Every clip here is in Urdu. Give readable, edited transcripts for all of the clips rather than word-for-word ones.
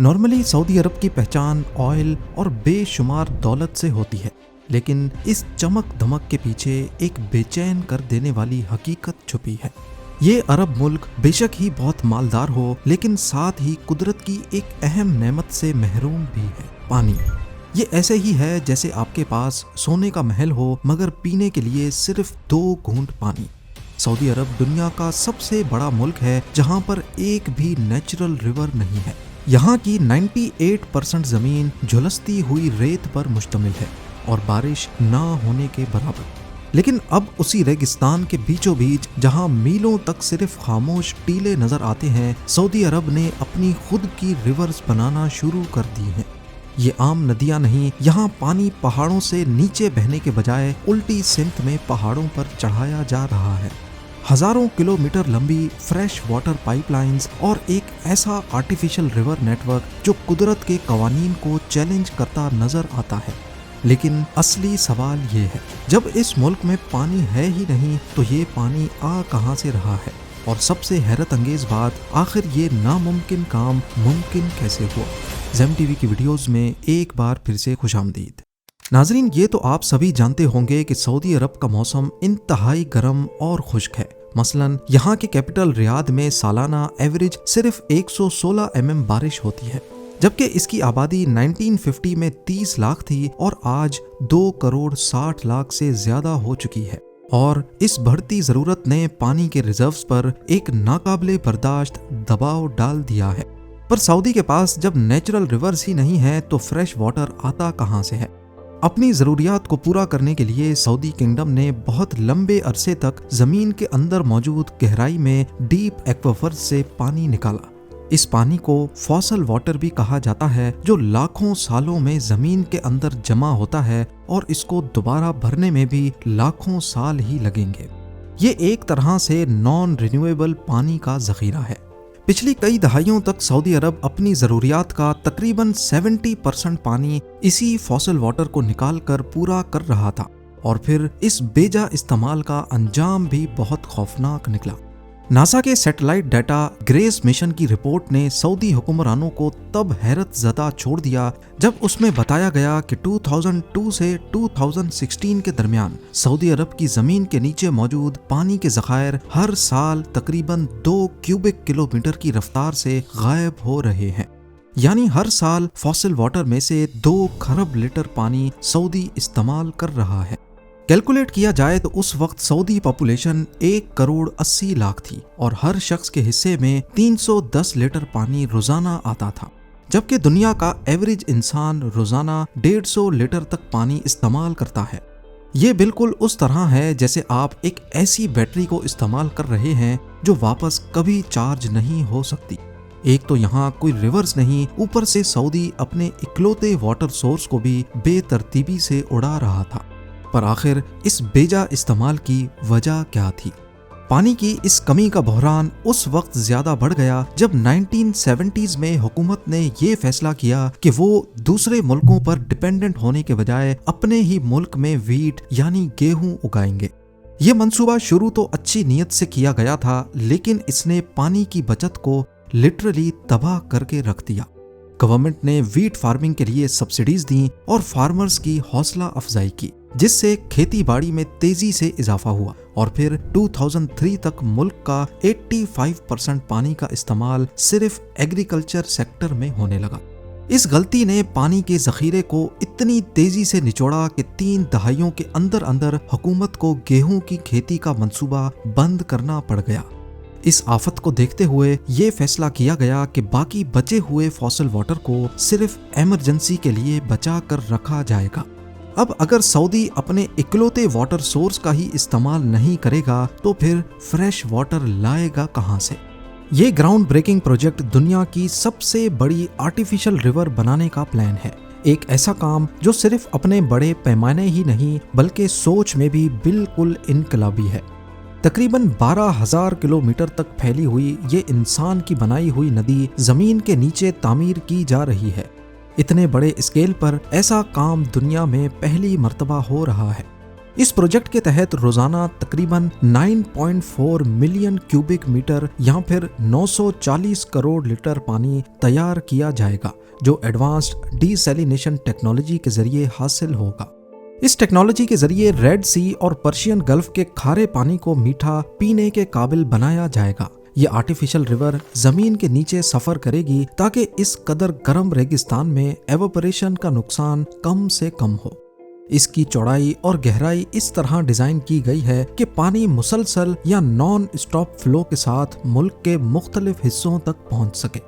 نارملی سعودی عرب کی پہچان آئل اور بے شمار دولت سے ہوتی ہے، لیکن اس چمک دمک کے پیچھے ایک بے چین کر دینے والی حقیقت چھپی ہے۔ یہ عرب ملک بے شک ہی بہت مالدار ہو، لیکن ساتھ ہی قدرت کی ایک اہم نعمت سے محروم بھی ہے، پانی۔ یہ ایسے ہی ہے جیسے آپ کے پاس سونے کا محل ہو مگر پینے کے لیے صرف 2 گھونٹ پانی۔ سعودی عرب دنیا کا سب سے بڑا ملک ہے جہاں پر ایک بھی نیچرل ریور نہیں ہے۔ یہاں کی 98% زمین جھلستی ہوئی ریت پر مشتمل ہے اور بارش نہ ہونے کے برابر۔ لیکن اب اسی ریگستان کے بیچوں بیچ جہاں میلوں تک صرف خاموش ٹیلے نظر آتے ہیں، سعودی عرب نے اپنی خود کی ریورز بنانا شروع کر دی ہیں۔ یہ عام ندیاں نہیں، یہاں پانی پہاڑوں سے نیچے بہنے کے بجائے الٹی سمت میں پہاڑوں پر چڑھایا جا رہا ہے۔ ہزاروں کلومیٹر لمبی فریش واٹر پائپ لائنز اور ایک ایسا آرٹیفیشل ریور نیٹ ورک جو قدرت کے قوانین کو چیلنج کرتا نظر آتا ہے۔ لیکن اصلی سوال یہ ہے، جب اس ملک میں پانی ہے ہی نہیں تو یہ پانی آ کہاں سے رہا ہے؟ اور سب سے حیرت انگیز بات، آخر یہ ناممکن کام ممکن کیسے ہوا؟ زیم ٹی وی کی ویڈیوز میں ایک بار پھر سے خوش آمدید۔ ناظرین، یہ تو آپ سبھی جانتے ہوں گے کہ سعودی عرب کا موسم انتہائی گرم اور خشک ہے۔ مثلاً یہاں کے کیپٹل ریاض میں سالانہ ایوریج صرف 116 mm بارش ہوتی ہے، جبکہ اس کی آبادی 1950 میں 30 لاکھ تھی اور آج 2.60 کروڑ سے زیادہ ہو چکی ہے۔ اور اس بڑھتی ضرورت نے پانی کے ریزروز پر ایک ناقابل برداشت دباؤ ڈال دیا ہے۔ پر سعودی کے پاس جب نیچرل ریورز ہی نہیں ہے تو فریش واٹر آتا کہاں سے ہے؟ اپنی ضروریات کو پورا کرنے کے لیے سعودی کنگڈم نے بہت لمبے عرصے تک زمین کے اندر موجود گہرائی میں ڈیپ ایکویفرز سے پانی نکالا۔ اس پانی کو فاسل واٹر بھی کہا جاتا ہے، جو لاکھوں سالوں میں زمین کے اندر جمع ہوتا ہے اور اس کو دوبارہ بھرنے میں بھی لاکھوں سال ہی لگیں گے۔ یہ ایک طرح سے نان رینیویبل پانی کا ذخیرہ ہے۔ پچھلی کئی دہائیوں تک سعودی عرب اپنی ضروریات کا تقریباً 70% پانی اسی فاسل واٹر کو نکال کر پورا کر رہا تھا، اور پھر اس بیجا استعمال کا انجام بھی بہت خوفناک نکلا۔ ناسا کے سیٹلائٹ ڈیٹا گریس مشن کی رپورٹ نے سعودی حکمرانوں کو تب حیرت زدہ چھوڑ دیا جب اس میں بتایا گیا کہ 2002 سے 2016 کے درمیان سعودی عرب کی زمین کے نیچے موجود پانی کے ذخائر ہر سال تقریباً 2 کیوبک کلومیٹر کی رفتار سے غائب ہو رہے ہیں۔ یعنی ہر سال فاسل واٹر میں سے 2 کھرب لیٹر پانی سعودی استعمال کر رہا ہے۔ کیلکولیٹ کیا جائے تو اس وقت سعودی پاپولیشن 1.80 کروڑ تھی اور ہر شخص کے حصے میں 310 لیٹر پانی روزانہ آتا تھا، جبکہ دنیا کا ایوریج انسان روزانہ 150 لیٹر تک پانی استعمال کرتا ہے۔ یہ بالکل اس طرح ہے جیسے آپ ایک ایسی بیٹری کو استعمال کر رہے ہیں جو واپس کبھی چارج نہیں ہو سکتی۔ ایک تو یہاں کوئی ریورز نہیں، اوپر سے سعودی اپنے اکلوتے واٹر سورس کو بھی بے ترتیبی سے اڑا رہا تھا۔ پر آخر اس بیجا استعمال کی وجہ کیا تھی؟ پانی کی اس کمی کا بحران اس وقت زیادہ بڑھ گیا جب 1970s میں حکومت نے یہ فیصلہ کیا کہ وہ دوسرے ملکوں پر ڈیپینڈنٹ ہونے کے بجائے اپنے ہی ملک میں ویٹ یعنی گیہوں اگائیں گے۔ یہ منصوبہ شروع تو اچھی نیت سے کیا گیا تھا، لیکن اس نے پانی کی بچت کو لٹرلی تباہ کر کے رکھ دیا۔ گورنمنٹ نے ویٹ فارمنگ کے لیے سبسڈیز دیں اور فارمرز کی حوصلہ افزائی کی، جس سے کھیتی باڑی میں تیزی سے اضافہ ہوا، اور پھر 2003 تک ملک کا 85% پانی کا استعمال صرف ایگریکلچر سیکٹر میں ہونے لگا۔ اس غلطی نے پانی کے ذخیرے کو اتنی تیزی سے نچوڑا کہ 3 دہائیوں کے اندر اندر حکومت کو گیہوں کی کھیتی کا منصوبہ بند کرنا پڑ گیا۔ اس آفت کو دیکھتے ہوئے یہ فیصلہ کیا گیا کہ باقی بچے ہوئے فاسل واٹر کو صرف ایمرجنسی کے لیے بچا کر رکھا جائے گا۔ اب اگر سعودی اپنے اکلوتے واٹر سورس کا ہی استعمال نہیں کرے گا تو پھر فریش واٹر لائے گا کہاں سے؟ یہ گراؤنڈ بریکنگ پروجیکٹ دنیا کی سب سے بڑی آرٹیفیشل ریور بنانے کا پلان ہے۔ ایک ایسا کام جو صرف اپنے بڑے پیمانے ہی نہیں بلکہ سوچ میں بھی بالکل انقلابی ہے۔ تقریباً 12,000 کلومیٹر تک پھیلی ہوئی یہ انسان کی بنائی ہوئی ندی زمین کے نیچے تعمیر کی جا رہی ہے۔ اتنے بڑے اسکیل پر ایسا کام دنیا میں پہلی مرتبہ ہو رہا ہے۔ اس پروجیکٹ کے تحت روزانہ تقریباً 9.4 ملین کیوبک میٹر یا پھر 940 کروڑ لیٹر پانی تیار کیا جائے گا، جو ایڈوانسڈ ڈی سیلینیشن ٹیکنالوجی کے ذریعے حاصل ہوگا۔ اس ٹیکنالوجی کے ذریعے ریڈ سی اور پرشین گلف کے کھارے پانی کو میٹھا پینے کے قابل بنایا جائے گا۔ یہ آرٹیفیشل ریور زمین کے نیچے سفر کرے گی تاکہ اس قدر گرم ریگستان میں ایوپوریشن کا نقصان کم سے کم ہو۔ اس کی چوڑائی اور گہرائی اس طرح ڈیزائن کی گئی ہے کہ پانی مسلسل یا نان اسٹاپ فلو کے ساتھ ملک کے مختلف حصوں تک پہنچ سکے،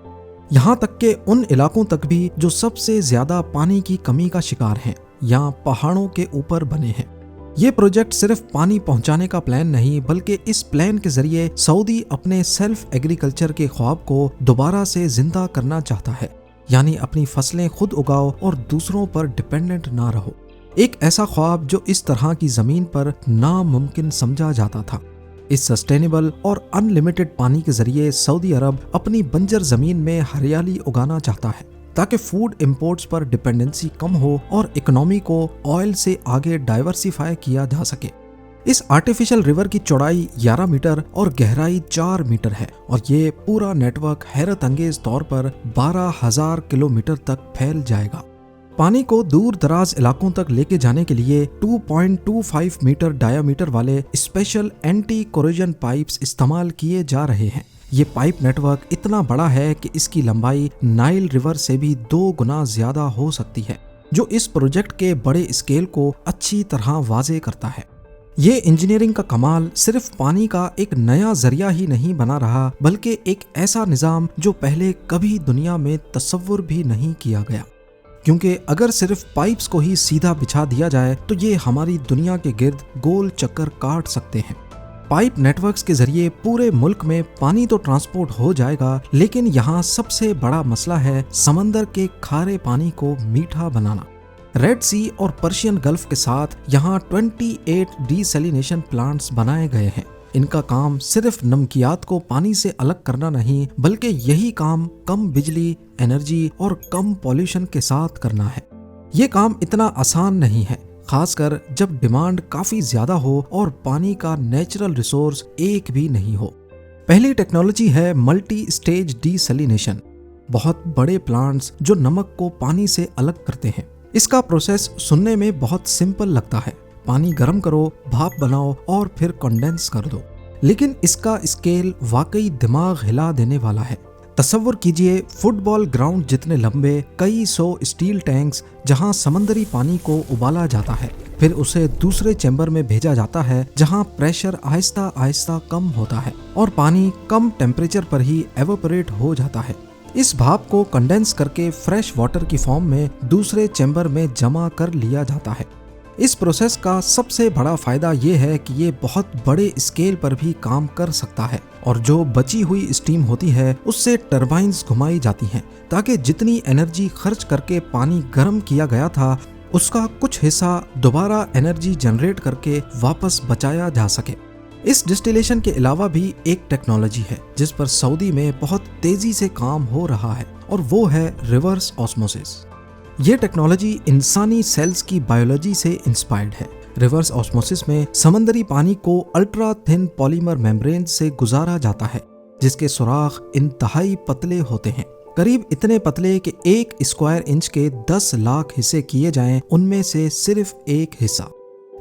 یہاں تک کہ ان علاقوں تک بھی جو سب سے زیادہ پانی کی کمی کا شکار ہیں یا پہاڑوں کے اوپر بنے ہیں۔ یہ پروجیکٹ صرف پانی پہنچانے کا پلان نہیں، بلکہ اس پلان کے ذریعے سعودی اپنے سیلف ایگریکلچر کے خواب کو دوبارہ سے زندہ کرنا چاہتا ہے، یعنی اپنی فصلیں خود اگاؤ اور دوسروں پر ڈیپینڈنٹ نہ رہو۔ ایک ایسا خواب جو اس طرح کی زمین پر ناممکن سمجھا جاتا تھا۔ اس سسٹینیبل اور ان لمیٹڈ پانی کے ذریعے سعودی عرب اپنی بنجر زمین میں ہریالی اگانا چاہتا ہے تاکہ فوڈ امپورٹس پر ڈپینڈنسی کم ہو اور اکنامی کو آئل سے آگے ڈائیورسیفائی کیا جا سکے۔ اس آرٹیفیشل ریور کی چوڑائی 11 میٹر اور گہرائی 4 میٹر ہے، اور یہ پورا نیٹ ورک حیرت انگیز طور پر 12,000 کلومیٹر تک پھیل جائے گا۔ پانی کو دور دراز علاقوں تک لے کے جانے کے لیے 2.25 میٹر ڈایا میٹر والے اسپیشل اینٹی کوروژن پائپس استعمال کیے جا رہے ہیں۔ یہ پائپ نیٹ ورک اتنا بڑا ہے کہ اس کی لمبائی نائل ریور سے بھی 2 گنا زیادہ ہو سکتی ہے، جو اس پروجیکٹ کے بڑے اسکیل کو اچھی طرح واضح کرتا ہے۔ یہ انجینئرنگ کا کمال صرف پانی کا ایک نیا ذریعہ ہی نہیں بنا رہا، بلکہ ایک ایسا نظام جو پہلے کبھی دنیا میں تصور بھی نہیں کیا گیا، کیونکہ اگر صرف پائپس کو ہی سیدھا بچھا دیا جائے تو یہ ہماری دنیا کے گرد گول چکر کاٹ سکتے ہیں۔ پائپ نیٹ ورکس کے ذریعے پورے ملک میں پانی تو ٹرانسپورٹ ہو جائے گا، لیکن یہاں سب سے بڑا مسئلہ ہے سمندر کے کھارے پانی کو میٹھا بنانا۔ ریڈ سی اور پرشین گلف کے ساتھ یہاں 28 ڈی سیلینیشن پلانٹس بنائے گئے ہیں۔ ان کا کام صرف نمکیات کو پانی سے الگ کرنا نہیں، بلکہ یہی کام کم بجلی، انرجی اور کم پولیوشن کے ساتھ کرنا ہے۔ یہ کام اتنا آسان نہیں ہے، خاص کر جب ڈیمانڈ کافی زیادہ ہو اور پانی کا نیچرل ریسورس ایک بھی نہیں ہو۔ پہلی ٹیکنالوجی ہے ملٹی سٹیج ڈی سیلینیشن، بہت بڑے پلانٹس جو نمک کو پانی سے الگ کرتے ہیں۔ اس کا پروسیس سننے میں بہت سمپل لگتا ہے، پانی گرم کرو، بھاپ بناؤ اور پھر کنڈینس کر دو، لیکن اس کا اسکیل واقعی دماغ ہلا دینے والا ہے۔ تصور کیجئے فٹ بال گراؤنڈ جتنے لمبے کئی 100 اسٹیل ٹینکس جہاں سمندری پانی کو ابالا جاتا ہے، پھر اسے دوسرے چیمبر میں بھیجا جاتا ہے جہاں پریشر آہستہ آہستہ کم ہوتا ہے اور پانی کم ٹیمپریچر پر ہی ایوپوریٹ ہو جاتا ہے۔ اس بھاپ کو کنڈینس کر کے فریش واٹر کی فارم میں دوسرے چیمبر میں جمع کر لیا جاتا ہے۔ اس پروسیس کا سب سے بڑا فائدہ یہ ہے کہ یہ بہت بڑے اسکیل پر بھی کام کر سکتا ہے، اور جو بچی ہوئی اسٹیم ہوتی ہے اس سے ٹربائنز گھمائی جاتی ہیں تاکہ جتنی انرجی خرچ کر کے پانی گرم کیا گیا تھا اس کا کچھ حصہ دوبارہ انرجی جنریٹ کر کے واپس بچایا جا سکے۔ اس ڈسٹیلیشن کے علاوہ بھی ایک ٹیکنالوجی ہے جس پر سعودی میں بہت تیزی سے کام ہو رہا ہے، اور وہ ہے ریورس آسموسس۔ یہ ٹیکنالوجی انسانی سیلز کی بایولوجی سے انسپائرڈ ہے۔ ریورس آسموسس میں سمندری پانی کو الٹرا تھن پولیمر میمبرین سے گزارا جاتا ہے، جس کے سوراخ انتہائی پتلے ہوتے ہیں، قریب اتنے پتلے کہ 1 اسکوائر انچ کے 10 لاکھ حصے کیے جائیں ان میں سے صرف 1 حصہ۔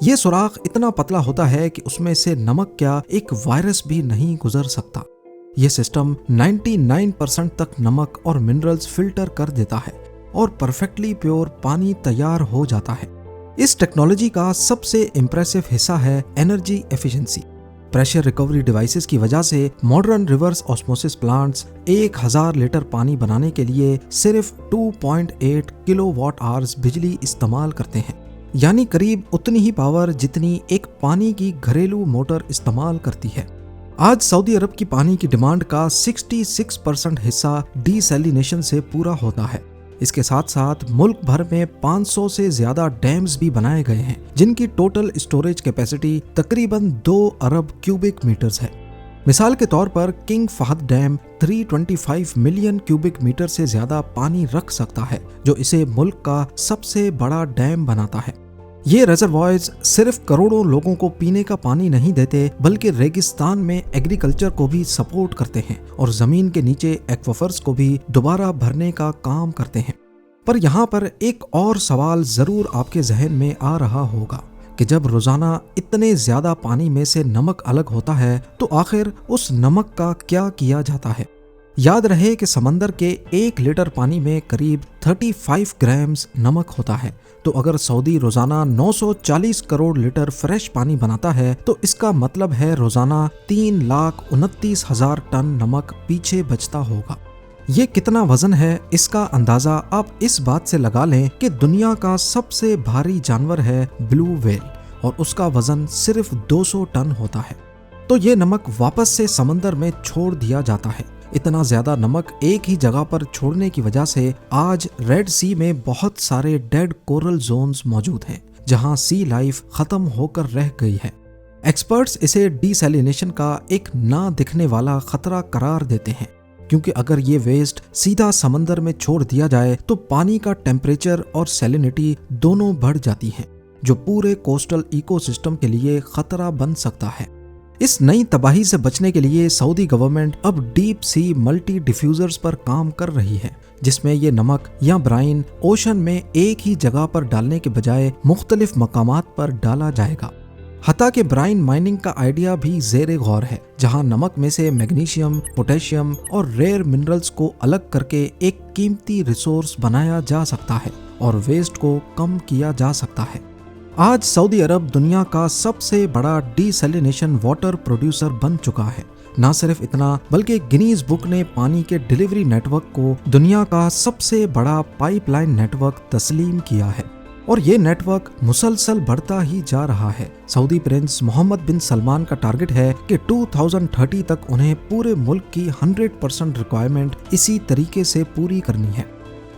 یہ سوراخ اتنا پتلا ہوتا ہے کہ اس میں سے نمک کیا ایک وائرس بھی نہیں گزر سکتا۔ یہ سسٹم 99% تک نمک اور منرلز فلٹر کر دیتا ہے اور پرفیکٹلی پیور پانی تیار ہو جاتا ہے۔ اس ٹیکنالوجی کا سب سے امپریسو حصہ ہے energy efficiency. Pressure recovery devices کی وجہ سے modern reverse osmosis plants 1000 litre پانی بنانے کے لیے صرف 2.8 کلو واٹ آورز بجلی استعمال کرتے ہیں، یعنی قریب اتنی ہی پاور جتنی ایک پانی کی گھریلو موٹر استعمال کرتی ہے۔ آج سعودی عرب کی پانی کی ڈیمانڈ کا 66% حصہ ڈی سیلینیشن سے پورا ہوتا ہے۔ اس کے ساتھ ساتھ ملک بھر میں 500 سے زیادہ ڈیمز بھی بنائے گئے ہیں جن کی ٹوٹل اسٹوریج کیپیسٹی تقریباً 2 ارب کیوبک میٹرز ہے۔ مثال کے طور پر King Fahd dam 325 million cubic metre سے زیادہ پانی رکھ سکتا ہے، جو اسے ملک کا سب سے بڑا ڈیم بناتا ہے۔ یہ ریزروائرز صرف کروڑوں لوگوں کو پینے کا پانی نہیں دیتے بلکہ ریگستان میں ایگریکلچر کو بھی سپورٹ کرتے ہیں اور زمین کے نیچے ایکویفرز کو بھی دوبارہ بھرنے کا کام کرتے ہیں۔ پر یہاں پر ایک اور سوال ضرور آپ کے ذہن میں آ رہا ہوگا کہ جب روزانہ اتنے زیادہ پانی میں سے نمک الگ ہوتا ہے تو آخر اس نمک کا کیا کیا جاتا ہے؟ یاد رہے کہ سمندر کے 1 لیٹر پانی میں قریب 35 گرامز نمک ہوتا ہے، تو اگر سعودی روزانہ 940 کروڑ لیٹر فریش پانی بناتا ہے تو اس کا مطلب ہے روزانہ 3,29,000 ٹن نمک پیچھے بچتا ہوگا۔ یہ کتنا وزن ہے اس کا اندازہ آپ اس بات سے لگا لیں کہ دنیا کا سب سے بھاری جانور ہے بلو ویل اور اس کا وزن صرف 200 ٹن ہوتا ہے۔ تو یہ نمک واپس سے سمندر میں چھوڑ دیا جاتا ہے۔ اتنا زیادہ نمک ایک ہی جگہ پر چھوڑنے کی وجہ سے آج ریڈ سی میں بہت سارے ڈیڈ کورل زونز موجود ہیں جہاں سی لائف ختم ہو کر رہ گئی ہے۔ ایکسپرٹس اسے ڈی سیلینیشن کا ایک نہ دکھنے والا خطرہ قرار دیتے ہیں، کیونکہ اگر یہ ویسٹ سیدھا سمندر میں چھوڑ دیا جائے تو پانی کا ٹیمپریچر اور سیلینٹی دونوں بڑھ جاتی ہیں، جو پورے کوسٹل ایکو سسٹم کے لیے خطرہ بن سکتا ہے۔ اس نئی تباہی سے بچنے کے لیے سعودی گورنمنٹ اب ڈیپ سی ملٹی ڈیفیوزرز پر کام کر رہی ہے، جس میں یہ نمک یا برائن اوشن میں ایک ہی جگہ پر ڈالنے کے بجائے مختلف مقامات پر ڈالا جائے گا۔ حتیٰ کہ برائن مائننگ کا آئیڈیا بھی زیر غور ہے، جہاں نمک میں سے میگنیشیم، پوٹیشیم اور ریئر منرلز کو الگ کر کے ایک قیمتی ریسورس بنایا جا سکتا ہے اور ویسٹ کو کم کیا جا سکتا ہے۔ آج سعودی عرب دنیا کا سب سے بڑا ڈی سیلینیشن واٹر پروڈیوسر بن چکا ہے۔ نہ صرف اتنا بلکہ گنیز بک نے پانی کے ڈیلیوری نیٹ ورک کو دنیا کا سب سے بڑا پائپ لائن نیٹ ورک تسلیم کیا ہے، اور یہ نیٹ ورک مسلسل بڑھتا ہی جا رہا ہے۔ سعودی پرنس محمد بن سلمان کا ٹارگٹ ہے کہ 2030 تک انہیں پورے ملک کی 100% ریکوائرمنٹ اسی طریقے سے پوری کرنی ہے۔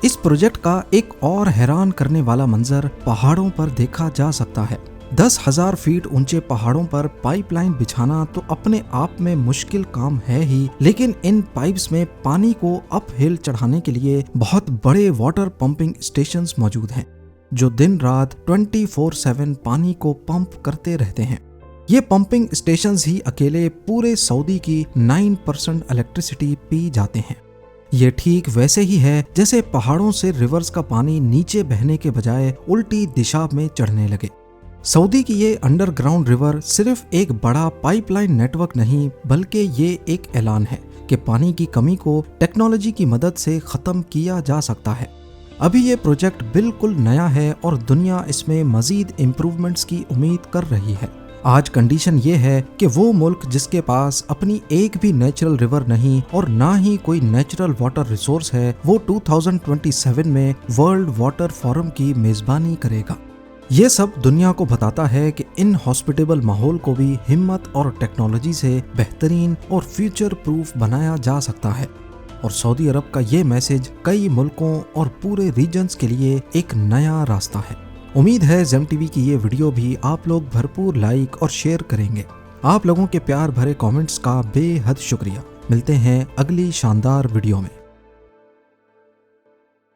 اس پروجیکٹ کا ایک اور حیران کرنے والا منظر پہاڑوں پر دیکھا جا سکتا ہے۔ 10,000 فیٹ اونچے پہاڑوں پر پائپ لائن بچھانا تو اپنے آپ میں مشکل کام ہے ہی، لیکن ان پائپس میں پانی کو اپ ہل چڑھانے کے لیے بہت بڑے واٹر پمپنگ اسٹیشنز موجود ہیں جو دن رات 24/7 پانی کو پمپ کرتے رہتے ہیں۔ یہ پمپنگ اسٹیشنز ہی اکیلے پورے سعودی کی 9% الیکٹریسٹی پی جاتے ہیں۔ یہ ٹھیک ویسے ہی ہے جیسے پہاڑوں سے ریورز کا پانی نیچے بہنے کے بجائے الٹی دشا میں چڑھنے لگے۔ سعودی کی یہ انڈر گراؤنڈ ریور صرف ایک بڑا پائپ لائن نیٹ ورک نہیں بلکہ یہ ایک اعلان ہے کہ پانی کی کمی کو ٹیکنالوجی کی مدد سے ختم کیا جا سکتا ہے۔ ابھی یہ پروجیکٹ بالکل نیا ہے اور دنیا اس میں مزید امپروومنٹس کی امید کر رہی ہے۔ آج کنڈیشن یہ ہے کہ وہ ملک جس کے پاس اپنی ایک بھی نیچرل ریور نہیں اور نہ ہی کوئی نیچرل واٹر ریسورس ہے، وہ 2027 میں ورلڈ واٹر فورم کی میزبانی کرے گا۔ یہ سب دنیا کو بتاتا ہے کہ ان ہاسپٹیبل ماحول کو بھی ہمت اور ٹیکنالوجی سے بہترین اور فیوچر پروف بنایا جا سکتا ہے، اور سعودی عرب کا یہ میسج کئی ملکوں اور پورے ریجنز کے لیے ایک نیا راستہ ہے۔ امید ہے زیم ٹی وی کی یہ ویڈیو بھی آپ لوگ بھرپور لائک اور شیئر کریں گے۔ آپ لوگوں کے پیار بھرے کامنٹس کا بے حد شکریہ۔ ملتے ہیں اگلی شاندار ویڈیو میں۔